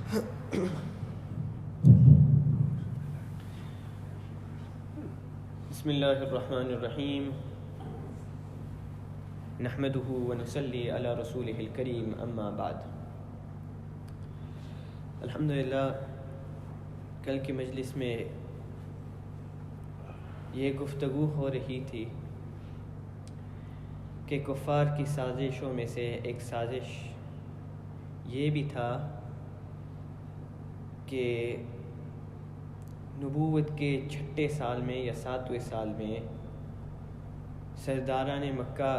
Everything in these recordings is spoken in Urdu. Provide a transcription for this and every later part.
بسم اللہ الرحمن الرحیم نحمده ونصلی علی رسولہ الکریم اما بعد. الحمدللہ کل کی مجلس میں یہ گفتگو ہو رہی تھی کہ کفار کی سازشوں میں سے ایک سازش یہ بھی تھا کہ نبوت کے 6 سال میں یا 7ویں سال میں سرداران مکہ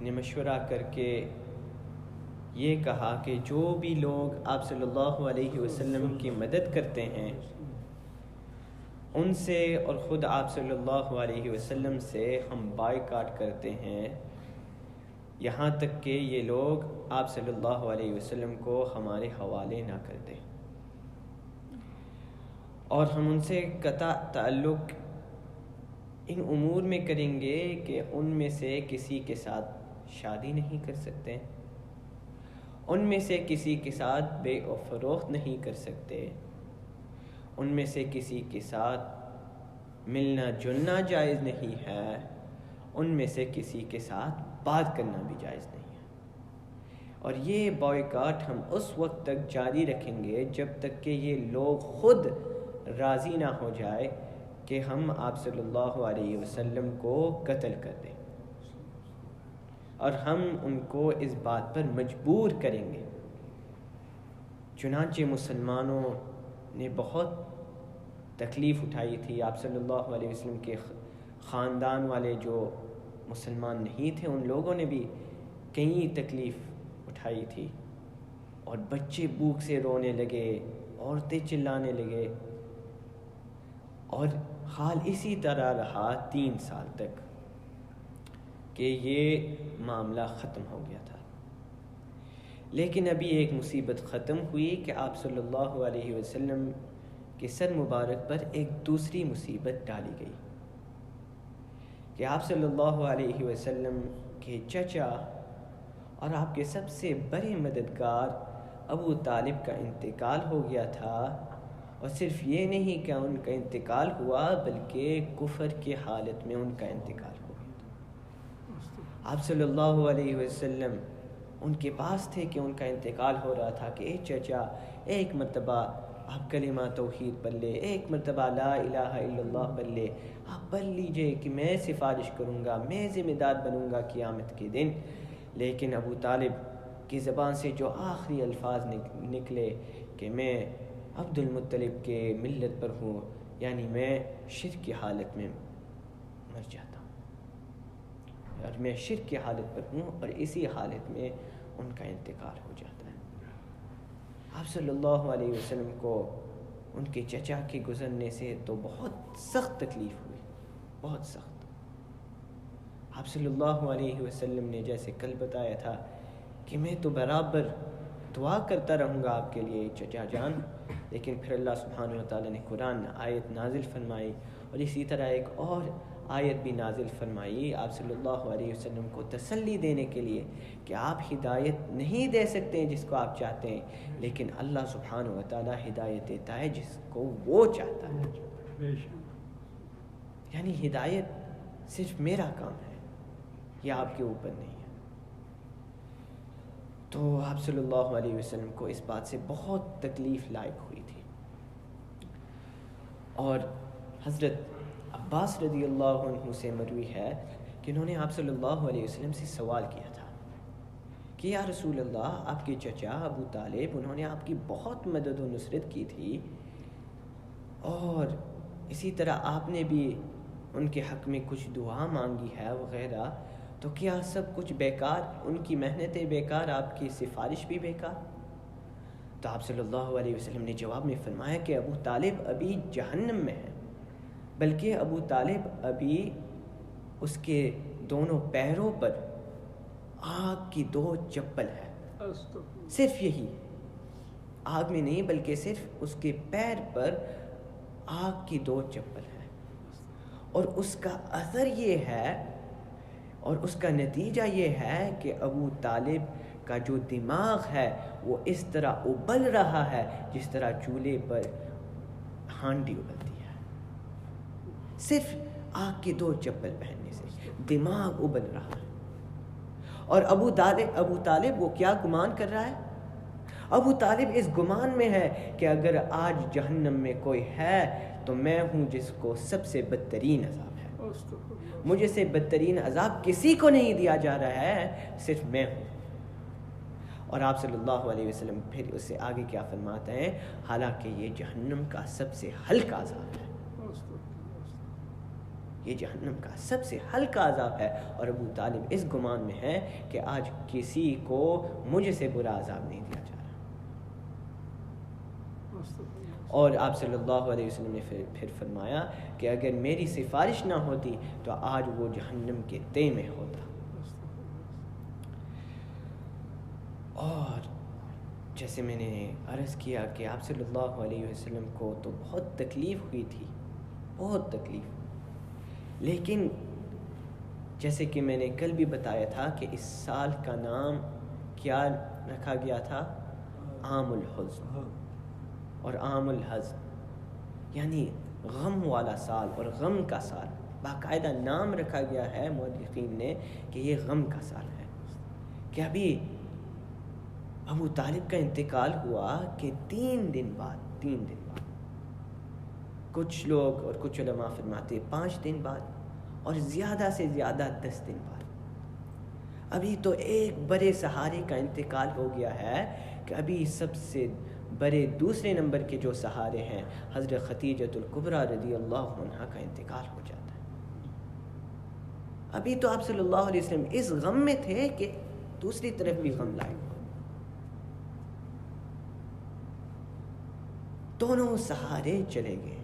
نے مشورہ کر کے یہ کہا کہ جو بھی لوگ آپ صلی اللہ علیہ وسلم کی مدد کرتے ہیں ان سے اور خود آپ صلی اللہ علیہ وسلم سے ہم بائیکاٹ کرتے ہیں، یہاں تک کہ یہ لوگ آپ صلی اللہ علیہ وسلم کو ہمارے حوالے نہ کر دیں، اور ہم ان سے قطع تعلق ان امور میں کریں گے کہ ان میں سے کسی کے ساتھ شادی نہیں کر سکتے، ان میں سے کسی کے ساتھ بے و فروخت نہیں کر سکتے، ان میں سے کسی کے ساتھ ملنا جلنا جائز نہیں ہے، ان میں سے کسی کے ساتھ بات کرنا بھی جائز نہیں ہے. اور یہ بائیکاٹ ہم اس وقت تک جاری رکھیں گے جب تک کہ یہ لوگ خود راضی نہ ہو جائے کہ ہم آپ صلی اللہ علیہ وسلم کو قتل کر دیں، اور ہم ان کو اس بات پر مجبور کریں گے. چنانچہ مسلمانوں نے بہت تکلیف اٹھائی تھی. آپ صلی اللہ علیہ وسلم کے خاندان والے جو مسلمان نہیں تھے ان لوگوں نے بھی کئی تکلیف اٹھائی تھی، اور بچے بھوک سے رونے لگے، عورتیں چلانے لگے، اور حال اسی طرح رہا 3 سال تک کہ یہ معاملہ ختم ہو گیا تھا. لیکن ابھی ایک مصیبت ختم ہوئی کہ آپ صلی اللہ علیہ وسلم کے سر مبارک پر ایک دوسری مصیبت ڈالی گئی کہ آپ صلی اللہ علیہ وسلم کے چچا اور آپ کے سب سے بڑے مددگار ابو طالب کا انتقال ہو گیا تھا. اور صرف یہ نہیں کہ ان کا انتقال ہوا بلکہ کفر کی حالت میں ان کا انتقال ہو گیا تھا. آپ صلی اللہ علیہ وسلم ان کے پاس تھے کہ ان کا انتقال ہو رہا تھا کہ اے چچا ایک مرتبہ آپ کلمہ توحید پڑھ لے، ایک مرتبہ لا الہ الا اللہ پڑھ لے، آپ پڑھ لیجئے کہ میں سفارش کروں گا، میں ذمہ دار بنوں گا قیامت کے دن. لیکن ابو طالب کی زبان سے جو آخری الفاظ نکلے کہ میں عبد المطلب کے ملت پر ہوں، یعنی میں شرک کی حالت میں مر جاتا ہوں، اور میں شرک کی حالت پر ہوں، اور اسی حالت میں ان کا انتقال ہو جاتا ہے. آپ صلی اللہ علیہ وسلم کو ان کے چچا کے گزرنے سے تو بہت سخت تکلیف ہوئی، بہت سخت. آپ صلی اللہ علیہ وسلم نے جیسے کل بتایا تھا کہ میں تو برابر دعا کرتا رہوں گا آپ کے لیے چچا جان، لیکن پھر اللہ سبحانہ وتعالیٰ نے قرآن آیت نازل فرمائی، اور اسی طرح ایک اور آیت بھی نازل فرمائی آپ صلی اللہ علیہ وسلم کو تسلی دینے کے لیے کہ آپ ہدایت نہیں دے سکتے جس کو آپ چاہتے ہیں، لیکن اللہ سبحانہ وتعالیٰ ہدایت دیتا ہے جس کو وہ چاہتا ہے. یعنی ہدایت صرف میرا کام ہے، یہ آپ کے اوپر نہیں ہے. تو آپ صلی اللہ علیہ وسلم کو اس بات سے بہت تکلیف لائق ہوئی تھی. اور حضرت عباس رضی اللہ عنہ سے مروی ہے کہ انہوں نے آپ صلی اللہ علیہ وسلم سے سوال کیا تھا کہ یا رسول اللہ، آپ کے چچا ابو طالب انہوں نے آپ کی بہت مدد و نصرت کی تھی، اور اسی طرح آپ نے بھی ان کے حق میں کچھ دعا مانگی ہے وغیرہ، تو کیا سب کچھ بیکار، ان کی محنتیں بیکار، آپ کی سفارش بھی بیکار؟ تو آپ صلی اللہ علیہ وسلم نے جواب میں فرمایا کہ ابو طالب ابھی جہنم میں ہے، بلکہ ابو طالب ابھی اس کے دونوں پیروں پر آگ کی 2 چپل ہے، صرف یہی، آگ میں نہیں بلکہ صرف اس کے پیر پر آگ کی 2 چپل ہے. اور اس کا اثر یہ ہے اور اس کا نتیجہ یہ ہے کہ ابو طالب کا جو دماغ ہے وہ اس طرح ابل رہا ہے جس طرح چولہے پر ہانڈی ابلتی ہے. صرف آگ کے 2 چپل پہننے سے دماغ ابل رہا ہے. اور ابو طالب وہ کیا گمان کر رہا ہے؟ ابو طالب اس گمان میں ہے کہ اگر آج جہنم میں کوئی ہے تو میں ہوں جس کو سب سے بدترین عذاب ہے. مجھے سے بدترین عذاب کسی کو نہیں دیا جا رہا ہے، صرف میں ہوں. اور آپ صلی اللہ علیہ وسلم پھر اس سے آگے کیا فرماتے ہیں؟ حالانکہ یہ جہنم کا سب سے ہلکا عذاب ہے. یہ جہنم کا سب سے ہلکا عذاب ہے. اور ابو طالب اس گمان میں ہے کہ آج کسی کو مجھ سے برا عذاب نہیں دیا جا رہا. اور آپ صلی اللہ علیہ وسلم نے پھر فرمایا کہ اگر میری سفارش نہ ہوتی تو آج وہ جہنم کے تہہ میں ہوتا. اور جیسے میں نے عرض کیا کہ آپ صلی اللہ علیہ وسلم کو تو بہت تکلیف ہوئی تھی، بہت تکلیف. لیکن جیسے کہ میں نے کل بھی بتایا تھا کہ اس سال کا نام کیا رکھا گیا تھا؟ عام الحزن اور عام الحزن، یعنی غم والا سال اور غم کا سال. باقاعدہ نام رکھا گیا ہے مورخین نے کہ یہ غم کا سال ہے. کہ ابھی ابو طالب کا انتقال ہوا کہ 3 دن بعد، کچھ لوگ اور کچھ علماء فرماتے 5 دن بعد، اور زیادہ سے زیادہ 10 دن بعد. ابھی تو ایک بڑے سہارے کا انتقال ہو گیا ہے کہ ابھی سب سے بڑے دوسرے نمبر کے جو سہارے ہیں حضرت خدیجۃ الکبریٰ رضی اللہ عنہا کا انتقال ہو جاتا ہے. ابھی تو آپ صلی اللہ علیہ وسلم اس غم میں تھے کہ دوسری طرف بھی غم لائے. دونوں سہارے چلے گئے.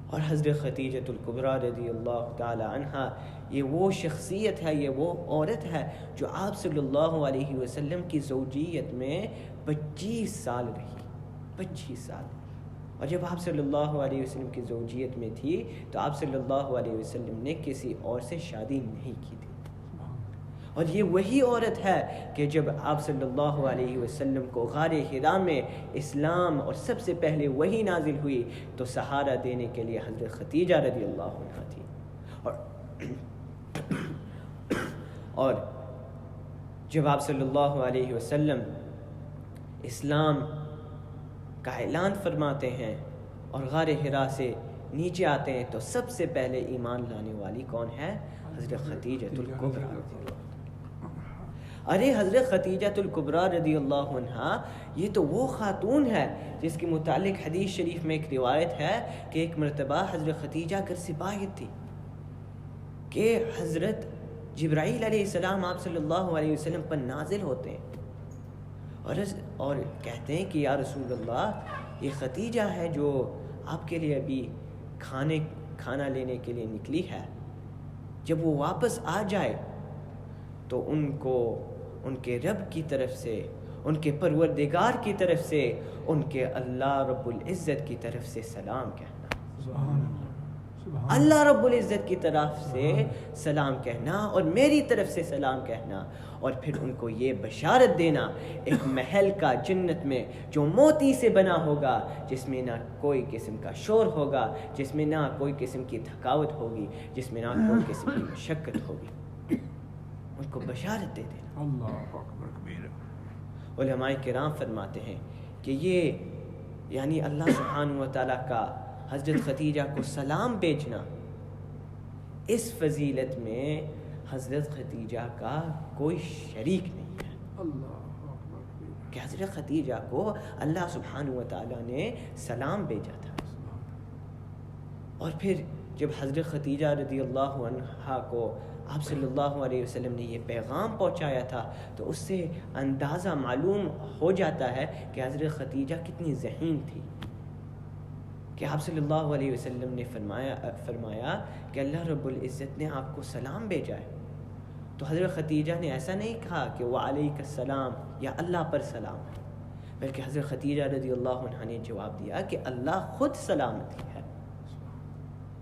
اور حضرت خدیجۃ الکبریٰ رضی اللہ تعالی عنہا یہ وہ شخصیت ہے، یہ وہ عورت ہے جو آپ صلی اللہ علیہ وسلم کی زوجیت میں 25 سال رہی. 25 سال. اور جب آپ صلی اللہ علیہ وسلم کی زوجیت میں تھی تو آپ صلی اللہ علیہ وسلم نے کسی اور سے شادی نہیں کی تھی. اور یہ وہی عورت ہے کہ جب آپ صلی اللہ علیہ وسلم کو غار حرا میں اسلام اور سب سے پہلے وہی نازل ہوئی تو سہارا دینے کے لیے حضرت خدیجہ رضی اللہ عنہا تھی. اور جب آپ صلی اللہ علیہ وسلم اسلام کا اعلان فرماتے ہیں اور غار حرا سے نیچے آتے ہیں تو سب سے پہلے ایمان لانے والی کون ہے؟ حضرت خدیجۃ الکبریٰ. ارے حضرت خدیجۃ الکبریٰ رضی اللہ عنہا یہ تو وہ خاتون ہے جس کے متعلق حدیث شریف میں ایک روایت ہے کہ ایک مرتبہ حضرت خدیجہ گھر سے باہر تھی کہ حضرت جبرائیل علیہ السلام آپ صلی اللہ علیہ وسلم پر نازل ہوتے ہیں اور کہتے ہیں کہ یا رسول اللہ یہ خدیجہ ہے جو آپ کے لیے ابھی کھانا لینے کے لیے نکلی ہے. جب وہ واپس آ جائے تو ان کو ان کے رب کی طرف سے، ان کے پروردگار کی طرف سے، ان کے اللہ رب العزت کی طرف سے سلام کہنا. اللہ رب العزت کی طرف سے سلام کہنا اور میری طرف سے سلام کہنا. اور پھر ان کو یہ بشارت دینا ایک محل کا جنت میں جو موتی سے بنا ہوگا، جس میں نہ کوئی قسم کا شور ہوگا، جس میں نہ کوئی قسم کی تھکاوٹ ہوگی، جس میں نہ کوئی قسم کی مشقت ہوگی. ان کو بشارت دے دینا. اللہ اکبر کبیر. علماء کرام فرماتے ہیں کہ یہ یعنی اللہ سبحانہ و تعالیٰ کا حضرت خدیجہ کو سلام بھیجنا، اس فضیلت میں حضرت خدیجہ کا کوئی شریک نہیں ہے. کہ حضرت خدیجہ کو اللہ سبحانہ و تعالیٰ نے سلام بھیجا تھا. اور پھر جب حضرت خدیجہ رضی اللہ عنہا کو آپ صلی اللہ علیہ وسلم نے یہ پیغام پہنچایا تھا تو اس سے اندازہ معلوم ہو جاتا ہے کہ حضرت خدیجہ کتنی ذہین تھی. کہ آپ صلی اللہ علیہ وسلم نے فرمایا کہ اللہ رب العزت نے آپ کو سلام بھیجا ہے. تو حضرت خدیجہ نے ایسا نہیں کہا کہ وعلیک السلام یا اللہ پر سلام ہے، بلکہ حضرت خدیجہ رضی اللہ عنہ نے جواب دیا کہ اللہ خود سلامتی ہے.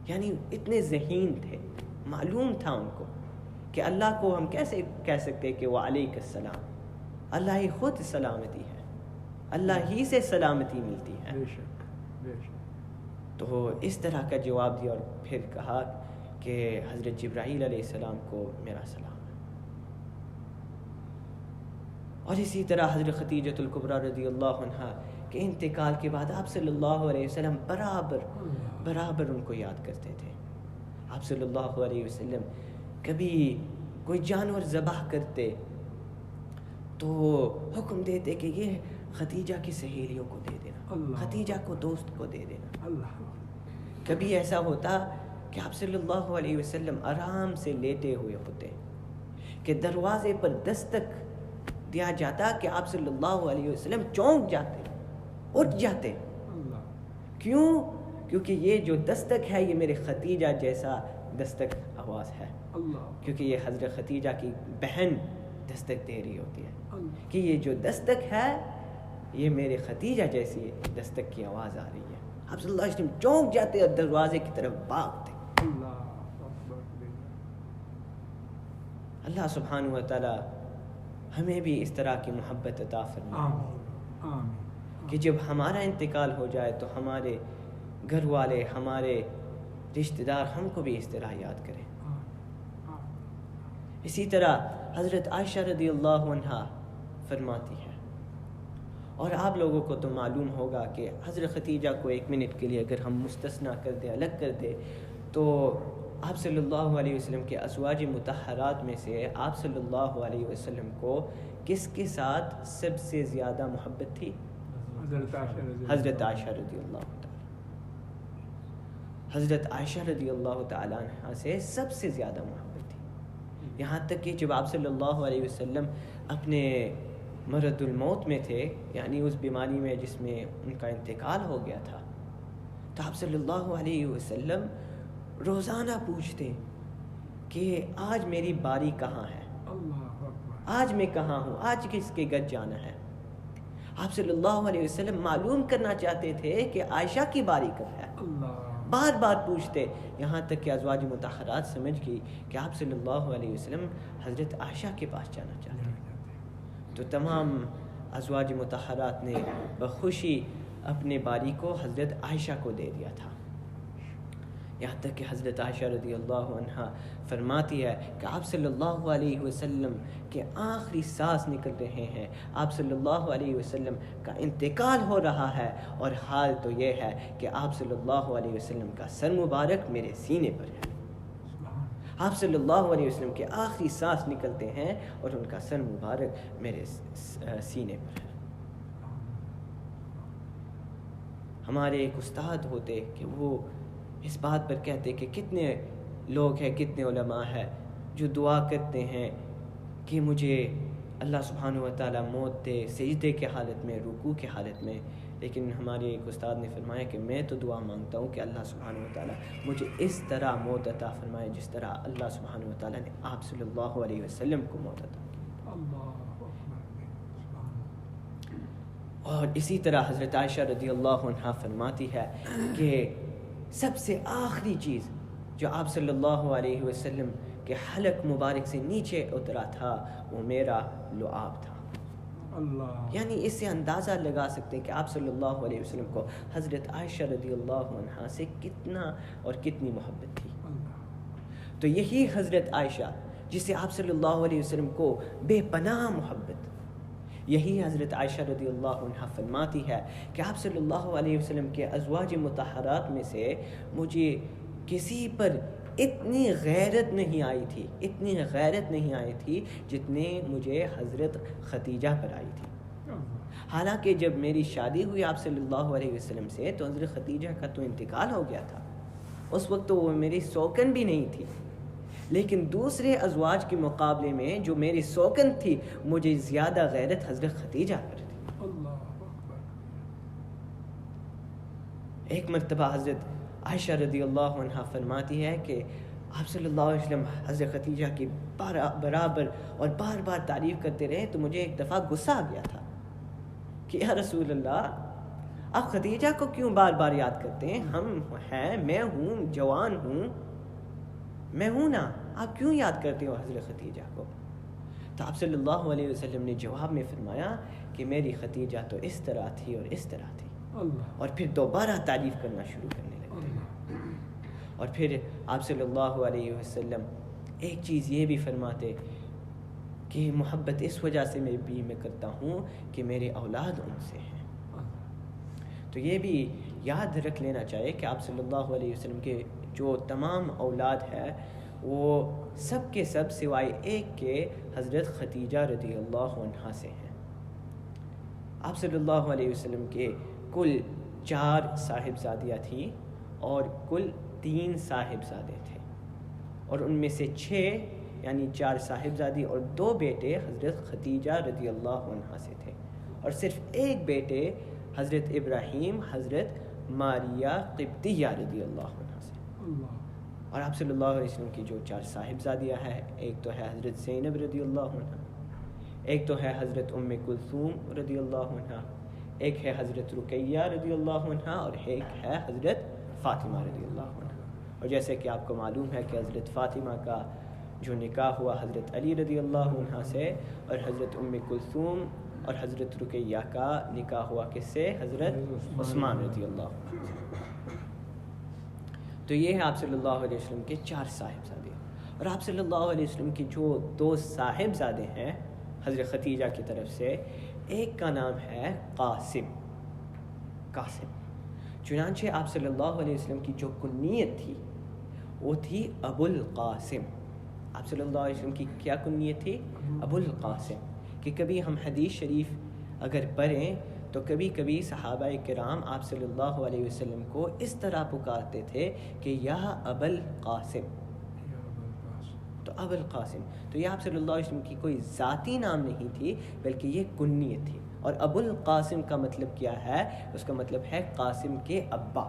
یعنی اتنے ذہین تھے، معلوم تھا ان کو کہ اللہ کو ہم کیسے کہہ سکتے کہ وہ علیک السلام؟ اللہ ہی خود سلامتی ہے، اللہ ہی سے سلامتی ملتی ہے۔ بے شک بے شک۔ تو اس طرح کا جواب دیا اور پھر کہا کہ حضرت جبرائیل علیہ السلام کو میرا سلام ہے۔ اور اسی طرح حضرت خدیجۃ الکبریٰ رضی اللہ عنہا کے انتقال کے بعد آپ صلی اللہ علیہ وسلم برابر ان کو یاد کرتے تھے۔ آپ صلی اللہ علیہ وسلم کبھی کوئی جانور ذبح کرتے تو حکم دیتے کہ یہ خدیجہ کی سہیلیوں کو دے دینا، خدیجہ کو دوست کو دے دینا۔ کبھی ایسا ہوتا کہ آپ صلی اللہ علیہ وسلم آرام سے لیٹے ہوئے ہوتے کہ دروازے پر دستک دیا جاتا کہ آپ صلی اللہ علیہ وسلم چونک جاتے، اٹھ جاتے۔ کیوں؟ کیونکہ یہ جو دستک ہے یہ میرے خدیجہ جیسا دستک آواز ہے، کیونکہ یہ حضرت خدیجہ کی بہن دستک دے رہی ہوتی ہے کہ یہ جو دستک ہے یہ میرے خدیجہ جیسی دستک کی آواز آ رہی ہے۔ آپ صلی اللہ علیہ وسلم چونک جاتے اور دروازے کی طرف بھاگتے۔ اللہ سبحانہ و تعالی ہمیں بھی اس طرح کی محبت عطا فرمائے کہ جب ہمارا انتقال ہو جائے تو ہمارے گھر والے، ہمارے رشتہ دار ہم کو بھی اس طرح یاد کریں۔ اسی طرح حضرت عائشہ رضی اللہ عنہا فرماتی ہے، اور آپ لوگوں کو تو معلوم ہوگا کہ حضرت خدیجہ کو ایک منٹ کے لیے اگر ہم مستثنا کر دیں، الگ کر دیں، تو آپ صلی اللہ علیہ وسلم کے ازواج مطہرات میں سے آپ صلی اللہ علیہ وسلم کو کس کے ساتھ سب سے زیادہ محبت تھی؟ حضرت عائشہ رضی اللہ تعالیٰ۔ حضرت عائشہ رضی اللہ تعالیٰ عنہ سے سب سے زیادہ محبت تھی، یہاں تک کہ جب آپ صلی اللہ علیہ وسلم اپنے مرض الموت میں تھے، یعنی اس بیماری میں جس میں ان کا انتقال ہو گیا تھا، تو آپ صلی اللہ علیہ وسلم روزانہ پوچھتے کہ آج میری باری کہاں ہے، آج میں کہاں ہوں، آج کس کے گھر جانا ہے۔ آپ صلی اللہ علیہ وسلم معلوم کرنا چاہتے تھے کہ عائشہ کی باری کب ہے، بار بار پوچھتے، یہاں تک کہ ازواج مطہرات سمجھ گئی کہ آپ صلی اللہ علیہ وسلم حضرت عائشہ کے پاس جانا چاہتے ہیں۔ تو تمام ازواج مطہرات نے بخوشی اپنے باری کو حضرت عائشہ کو دے دیا تھا، یہاں تک کہ حضرت عائشہ رضی اللہ عنہا فرماتی ہے کہ آپ صلی اللہ علیہ وسلم کے آخری سانس نکل رہے ہیں، آپ صلی اللہ علیہ وسلم کا انتقال ہو رہا ہے، اور حال تو یہ ہے کہ آپ صلی اللہ علیہ وسلم کا سر مبارک میرے سینے پر ہے۔ آپ صلی اللہ علیہ وسلم کے آخری سانس نکلتے ہیں اور ان کا سر مبارک میرے سینے پر ہے۔ ہمارے ایک استاد ہوتے کہ وہ اس بات پر کہتے کہ کتنے لوگ ہیں، کتنے علماء ہیں جو دعا کرتے ہیں کہ مجھے اللہ سبحانہ و تعالیٰ موت دے، سجدے کے حالت میں، رکوع کے حالت میں، لیکن ہمارے ایک استاد نے فرمایا کہ میں تو دعا مانگتا ہوں کہ اللہ سبحانہ و تعالیٰ مجھے اس طرح موت عطا فرمائے جس طرح اللہ سبحانہ و تعالیٰ نے آپ صلی اللہ علیہ وسلم کو موت عطا کی۔ اور اسی طرح حضرت عائشہ رضی اللہ عنہا فرماتی ہے کہ سب سے آخری چیز جو آپ صلی اللہ علیہ وسلم کے حلق مبارک سے نیچے اترا تھا وہ میرا لعاب تھا۔ یعنی اس سے اندازہ لگا سکتے ہیں کہ آپ صلی اللہ علیہ وسلم کو حضرت عائشہ رضی اللہ عنہا سے کتنا اور کتنی محبت تھی۔ تو یہی حضرت عائشہ جسے آپ صلی اللہ علیہ وسلم کو بے پناہ محبت، یہی حضرت عائشہ رضی اللہ عنہا فرماتی ہے کہ آپ صلی اللہ علیہ وسلم کے ازواج مطہرات میں سے مجھے کسی پر اتنی غیرت نہیں آئی تھی جتنے مجھے حضرت خدیجہ پر آئی تھی۔ حالانکہ جب میری شادی ہوئی آپ صلی اللہ علیہ وسلم سے تو حضرت خدیجہ کا تو انتقال ہو گیا تھا، اس وقت تو وہ میری سوکن بھی نہیں تھی، لیکن دوسرے ازواج کے مقابلے میں جو میری سوکن تھی مجھے زیادہ غیرت حضرت خدیجہ پر تھی۔ ایک مرتبہ حضرت عائشہ رضی اللہ عنہا فرماتی ہے کہ آپ صلی اللہ علیہ وسلم حضرت خدیجہ کی برابر اور بار بار تعریف کرتے رہے تو مجھے ایک دفعہ غصہ آ گیا تھا کہ یا رسول اللہ آپ خدیجہ کو کیوں بار بار یاد کرتے ہیں؟ ہم ہیں، میں ہوں، جوان ہوں، میں ہوں نا، آپ کیوں یاد کرتے ہو حضرت ختیجہ کو؟ تو آپ صلی اللہ علیہ وسلم نے جواب میں فرمایا کہ میری ختیجہ تو اس طرح تھی اور اس طرح تھی، اور پھر دوبارہ تعریف کرنا شروع کرنے لگتے۔ اور پھر آپ صلی اللہ علیہ وسلم ایک چیز یہ بھی فرماتے کہ محبت اس وجہ سے میں کرتا ہوں کہ میرے اولاد ان سے ہیں۔ تو یہ بھی یاد رکھ لینا چاہیے کہ آپ صلی اللہ علیہ وسلم کے جو تمام اولاد ہیں وہ سب کے سب سوائے ایک کے حضرت ختیجہ رضی اللہ عنہا سے ہیں۔ آپ صلی اللہ علیہ وسلم کے کل 4 صاحبزادیاں تھیں اور کل 3 صاحبزادے تھے، اور ان میں سے 6 یعنی 4 صاحبزادی اور 2 بیٹے حضرت ختیجہ رضی اللہ عنہا سے تھے، اور صرف ایک بیٹے حضرت ابراہیم حضرت ماریہ قبطیہ رضی اللہ عنہا سے۔ اور آپ صلی اللہ علیہ وسلم کی جو 4 صاحبزادیاں ہیں، ایک تو ہے حضرت زینب رضی اللہ عنہا، ایک تو ہے حضرت ام کلثوم رضی اللہ عنہا، ایک ہے حضرت رقیہ رضی اللہ عنہا، اور ایک ہے حضرت فاطمہ رضی اللہ عنہا۔ اور جیسے کہ آپ کو معلوم ہے کہ حضرت فاطمہ کا جو نکاح ہوا حضرت علی رضی اللہ عنہ سے، اور حضرت ام کلثوم اور حضرت رقیہ کا نکاح ہوا کس سے؟ حضرت عثمان رضی اللہ عنہ سے۔ تو یہ ہے آپ صلی اللہ علیہ وسلم کے 4 صاحبزادے، اور آپ صلی اللہ علیہ وسلم کی جو 2 صاحبزادے ہیں حضرت ختیجہ کی طرف سے، ایک کا نام ہے قاسم۔ چنانچہ آپ صلی اللہ علیہ وسلم کی جو کنیت تھی وہ تھی ابو القاسم۔ آپ صلی اللہ علیہ وسلم کی کیا کنیت تھی؟ ابو القاسم۔ کہ کبھی ہم حدیث شریف اگر پڑھیں تو کبھی کبھی صحابہ کرام آپ صلی اللہ علیہ وسلم کو اس طرح پکارتے تھے کہ یا ابو القاسم، تو ابو القاسم، تو یہ آپ صلی اللہ علیہ وسلم کی کوئی ذاتی نام نہیں تھی بلکہ یہ کنیت تھی۔ اور ابو القاسم کا مطلب کیا ہے؟ اس کا مطلب ہے قاسم کے ابا۔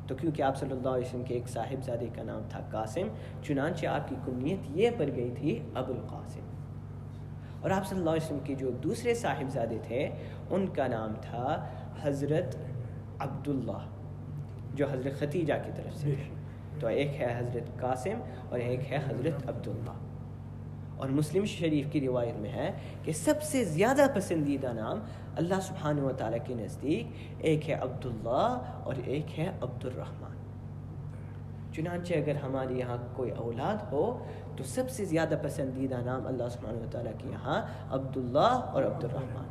تو کیونکہ آپ صلی اللہ علیہ وسلم کے ایک صاحبزادے کا نام تھا قاسم، چنانچہ آپ کی کنیت یہ پڑ گئی تھی ابو القاسم۔ اور آپ صلی اللہ علیہ وسلم کے جو دوسرے صاحبزادے تھے ان کا نام تھا حضرت عبداللہ، جو حضرت ختیجہ کی طرف سے تھے۔ تو ایک ہے حضرت قاسم اور ایک ہے حضرت عبداللہ۔ اور مسلم شریف کی روایت میں ہے کہ سب سے زیادہ پسندیدہ نام اللہ سبحانہ و تعالیٰ کے نزدیک ایک ہے عبداللہ اور ایک ہے عبد الرحمن۔ چنانچہ اگر ہمارے یہاں کوئی اولاد ہو تو سب سے زیادہ پسندیدہ نام اللہ سبحانہ و تعالیٰ کے یہاں عبداللہ اور عبد الرحمن۔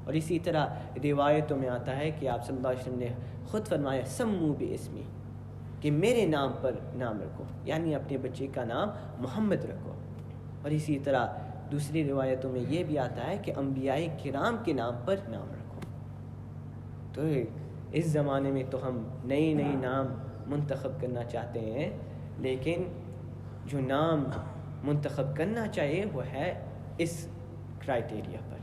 اور اسی طرح روایتوں میں آتا ہے کہ آپ صلی اللہ علیہ وسلم نے خود فرمایا سمو باسمی، کہ میرے نام پر نام رکھو، یعنی اپنے بچے کا نام محمد رکھو۔ اور اسی طرح دوسری روایتوں میں یہ بھی آتا ہے کہ انبیاء کرام کے نام پر نام رکھو۔ تو اس زمانے میں تو ہم نئی نام منتخب کرنا چاہتے ہیں، لیکن جو نام منتخب کرنا چاہیے وہ ہے اس کرائٹیریا پر،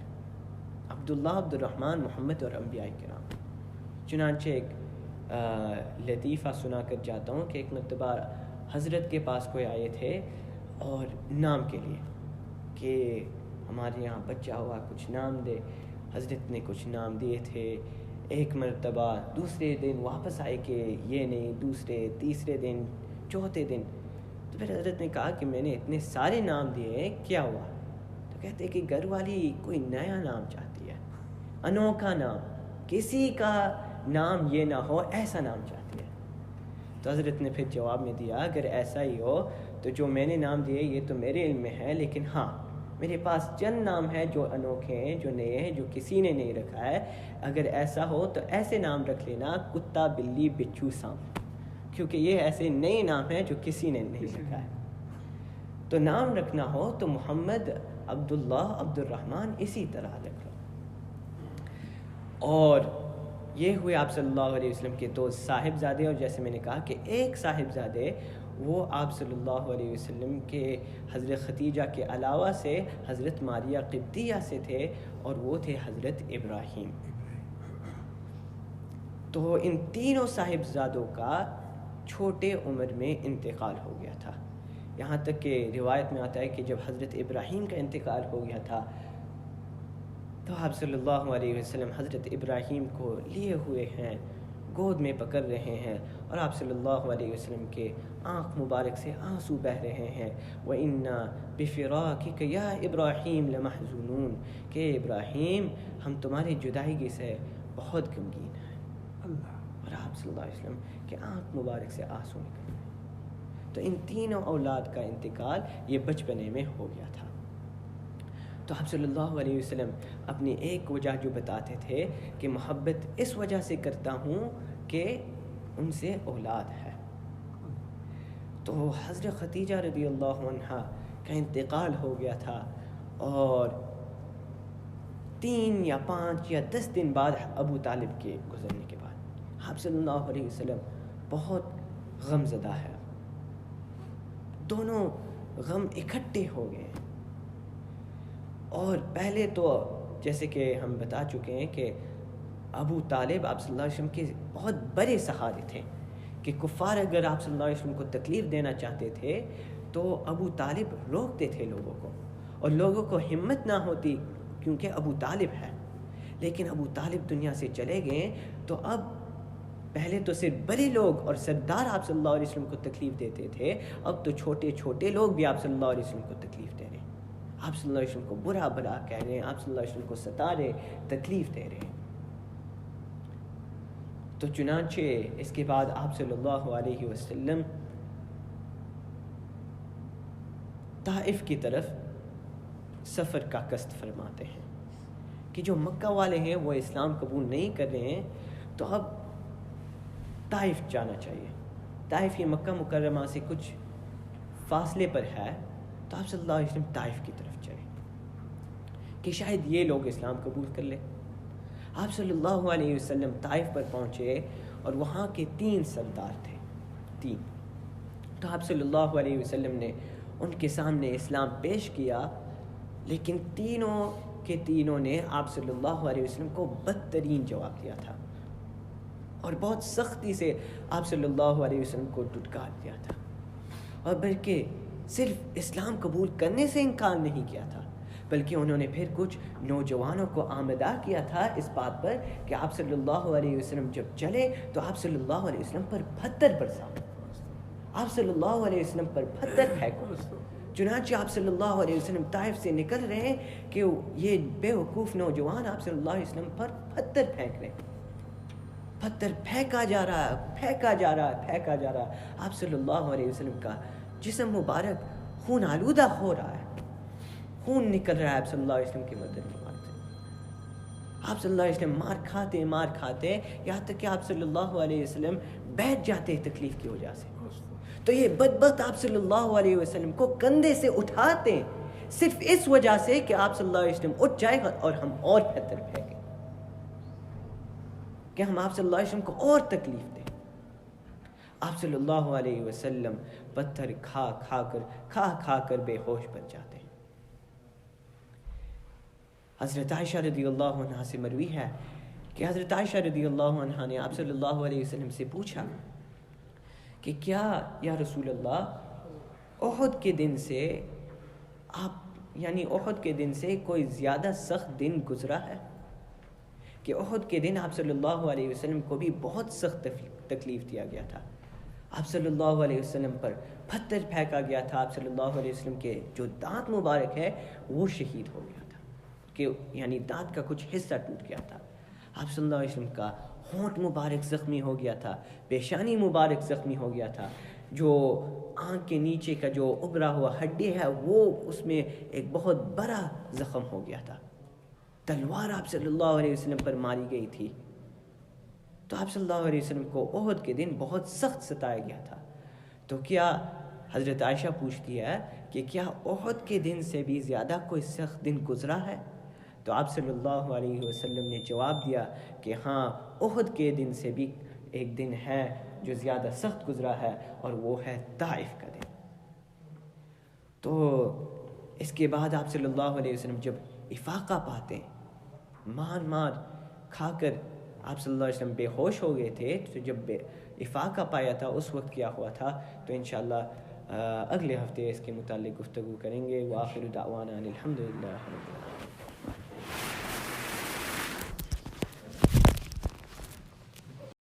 عبداللہ، عبد الرحمن، محمد اور انبیاء کرام۔ چنانچہ ایک لطیفہ سنا کر جاتا ہوں کہ ایک مرتبہ حضرت کے پاس کوئی آئے تھے اور نام کے لیے کہ ہمارے یہاں بچہ ہوا، کچھ نام دے۔ حضرت نے کچھ نام دیے تھے۔ ایک مرتبہ دوسرے دن واپس آئے کہ یہ نہیں، دوسرے تیسرے دن چوتھے دن، تو پھر حضرت نے کہا کہ میں نے اتنے سارے نام دیے، کیا ہوا؟ تو کہتے کہ گھر والی کوئی نیا نام چاہتی ہے، انوکھا نام، کسی کا نام یہ نہ ہو ایسا نام چاہتی ہے۔ تو حضرت نے پھر جواب میں دیا اگر ایسا ہی ہو تو جو میں نے نام دیے یہ تو میرے علم میں ہے، لیکن ہاں میرے پاس چند نام ہے جو انوکھے ہیں، جو نئے ہیں، جو کسی نے نہیں رکھا ہے۔ اگر ایسا ہو تو ایسے نام رکھ لینا، کتا، بلی، بچھو، سانپ، کیونکہ یہ ایسے نئے نام ہیں جو کسی نے نہیں رکھا ہے۔ تو نام رکھنا ہو تو محمد، عبداللہ، عبد الرحمن اسی طرح رکھ لو۔ اور یہ ہوئے آپ صلی اللہ علیہ وسلم کے 2 صاحبزادے، اور جیسے میں نے کہا کہ ایک صاحبزادے وہ آپ صلی اللہ علیہ وسلم کے حضرت ختیجہ کے علاوہ سے حضرت ماریہ قبطیہ سے تھے، اور وہ تھے حضرت ابراہیم۔ تو ان تینوں صاحبزادوں کا چھوٹے عمر میں انتقال ہو گیا تھا، یہاں تک کہ روایت میں آتا ہے کہ جب حضرت ابراہیم کا انتقال ہو گیا تھا تو آپ صلی اللہ علیہ وسلم حضرت ابراہیم کو لیے ہوئے ہیں، گود میں پکڑ رہے ہیں اور آپ صلی اللہ علیہ وسلم کے آنکھ مبارک سے آنسو بہہ رہے ہیں. وَإِنَّا بِفِرَاقِكَ يَا إِبْرَاهِيمُ لَمَحْزُونُونَ کہ ابراہیم ہم تمہاری جدائیگی سے بہت غمگین ہیں. اور آپ صلی اللہ علیہ وسلم کے آنکھ مبارک سے آنسو نکل رہے. تو ان تینوں اولاد کا انتقال یہ بچپنے میں ہو گیا تھا. تو آپ صلی اللہ علیہ وسلم اپنی ایک وجہ جو بتاتے تھے کہ محبت اس وجہ سے کرتا ہوں کہ ان سے اولاد ہے. تو حضرت خدیجہ رضی اللہ عنہا کا انتقال ہو گیا تھا، اور 3 یا 5 یا 10 دن بعد ابو طالب کے گزرنے کے بعد آپ صلی اللہ علیہ وسلم بہت غم زدہ ہے. دونوں غم اکٹھے ہو گئے. اور پہلے تو جیسے کہ ہم بتا چکے ہیں کہ ابو طالب آپ صلی اللہ علیہ وسلم کے بہت بڑے سہارے تھے، کہ کفار اگر آپ صلی اللہ علیہ وسلم کو تکلیف دینا چاہتے تھے تو ابو طالب روکتے تھے لوگوں کو، اور لوگوں کو ہمت نہ ہوتی کیونکہ ابو طالب ہے. لیکن ابو طالب دنیا سے چلے گئے تو اب پہلے تو صرف بڑے لوگ اور سردار آپ صلی اللہ علیہ وسلم کو تکلیف دیتے تھے، اب تو چھوٹے چھوٹے لوگ بھی آپ صلی اللہ علیہ وسلم کو تکلیف دے رہے ہیں. آپ صلی اللہ علیہ وسلم کو برا بھلا کہہ رہے ہیں، آپ صلی اللہ علیہ وسلم کو ستا رہے، تکلیف دے رہے ہیں. تو چنانچہ اس کے بعد آپ صلی اللہ علیہ وسلم طائف کی طرف سفر کا قصد فرماتے ہیں کہ جو مکہ والے ہیں وہ اسلام قبول نہیں کر رہے ہیں، تو اب طائف جانا چاہیے. طائف یہ مکہ مکرمہ سے کچھ فاصلے پر ہے، تو آپ صلی اللہ علیہ وسلم طائف کی طرف چلے کہ شاید یہ لوگ اسلام قبول کر لیں. آپ صلی اللہ علیہ وسلم طائف پر پہنچے اور وہاں کے 3 سردار تھے. 3 تو آپ صلی اللہ علیہ وسلم نے ان کے سامنے اسلام پیش کیا، لیکن تینوں نے آپ صلی اللہ علیہ وسلم کو بدترین جواب دیا تھا، اور بہت سختی سے آپ صلی اللہ علیہ وسلم کو دھتکار دیا تھا. اور بلکہ صرف اسلام قبول کرنے سے انکار نہیں کیا تھا، بلکہ انہوں نے پھر کچھ نوجوانوں کو آمادہ کیا تھا اس بات پر کہ آپ صلی اللہ علیہ وسلم جب چلے تو آپ صلی اللہ علیہ وسلم پر پتھر برساؤ، آپ صلی اللہ علیہ وسلم پر پتھر پھینکو. چنانچہ آپ صلی اللہ علیہ وسلم طائف سے نکل رہے ہیں کہ یہ بے وقوف نوجوان آپ صلی اللہ علیہ وسلم پر پتھر پھینک رہے ہیں. پتھر پھینکا جا رہا. آپ صلی اللہ علیہ وسلم کا جسم مبارک خون آلودہ ہو رہا ہے، خون نکل رہا ہے آپ صلی اللہ علیہ وسلم کے بدن مبارک سے. آپ صلی اللہ علیہ وسلم مار کھاتے یہاں تک کہ آپ صلی اللہ علیہ وسلم بیٹھ جاتے تکلیف کی وجہ سے. تو یہ بدبخت آپ صلی اللہ علیہ وسلم کو کندھے سے اٹھاتے صرف اس وجہ سے کہ آپ صلی اللہ علیہ وسلم اٹھ جائے اور ہم اور پتھر پھینکیں، کہ ہم آپ صلی اللہ علیہ وسلم کو اور تکلیف دیں. آپ صلی اللہ علیہ وسلم پتھر کھا کر بے ہوش بن جاتے ہیں. حضرت عائشہ رضی اللہ عنہا سے مروی ہے کہ حضرت عائشہ رضی اللہ عنہا نے آپ صلی اللہ علیہ وسلم سے پوچھا کہ کیا یا رسول اللہ احد کے دن سے احد کے دن سے کوئی زیادہ سخت دن گزرا ہے؟ کہ احد کے دن آپ صلی اللہ علیہ وسلم کو بھی بہت سخت تکلیف دیا گیا تھا. آپ صلی اللہ علیہ وسلم پر پتھر پھینکا گیا تھا. آپ صلی اللہ علیہ وسلم کے جو دانت مبارک ہے وہ شہید ہو گیا تھا، کہ دانت کا کچھ حصہ ٹوٹ گیا تھا. آپ صلی اللہ علیہ وسلم کا ہونٹ مبارک زخمی ہو گیا تھا، پیشانی مبارک زخمی ہو گیا تھا، جو آنکھ کے نیچے کا جو ابھرا ہوا ہڈی ہے وہ اس میں ایک بہت بڑا زخم ہو گیا تھا. تلوار آپ صلی اللہ علیہ وسلم پر ماری گئی تھی. تو آپ صلی اللہ علیہ وسلم کو احد کے دن بہت سخت ستایا گیا تھا. تو کیا حضرت عائشہ پوچھتی ہے کہ کیا احد کے دن سے بھی زیادہ کوئی سخت دن گزرا ہے؟ تو آپ صلی اللہ علیہ وسلم نے جواب دیا کہ ہاں، احد کے دن سے بھی ایک دن ہے جو زیادہ سخت گزرا ہے، اور وہ ہے طائف کا دن. تو اس کے بعد آپ صلی اللہ علیہ وسلم جب افاقہ پاتے، مار کھا کر آپ صلی اللہ علیہ وسلم بے ہوش ہو گئے تھے، تو جب افاقہ پایا تھا اس وقت کیا ہوا تھا، تو انشاءاللہ اگلے ہفتے اس کے متعلق گفتگو کریں گے. وآخر دعوانا الحمدللہ رب العالمین.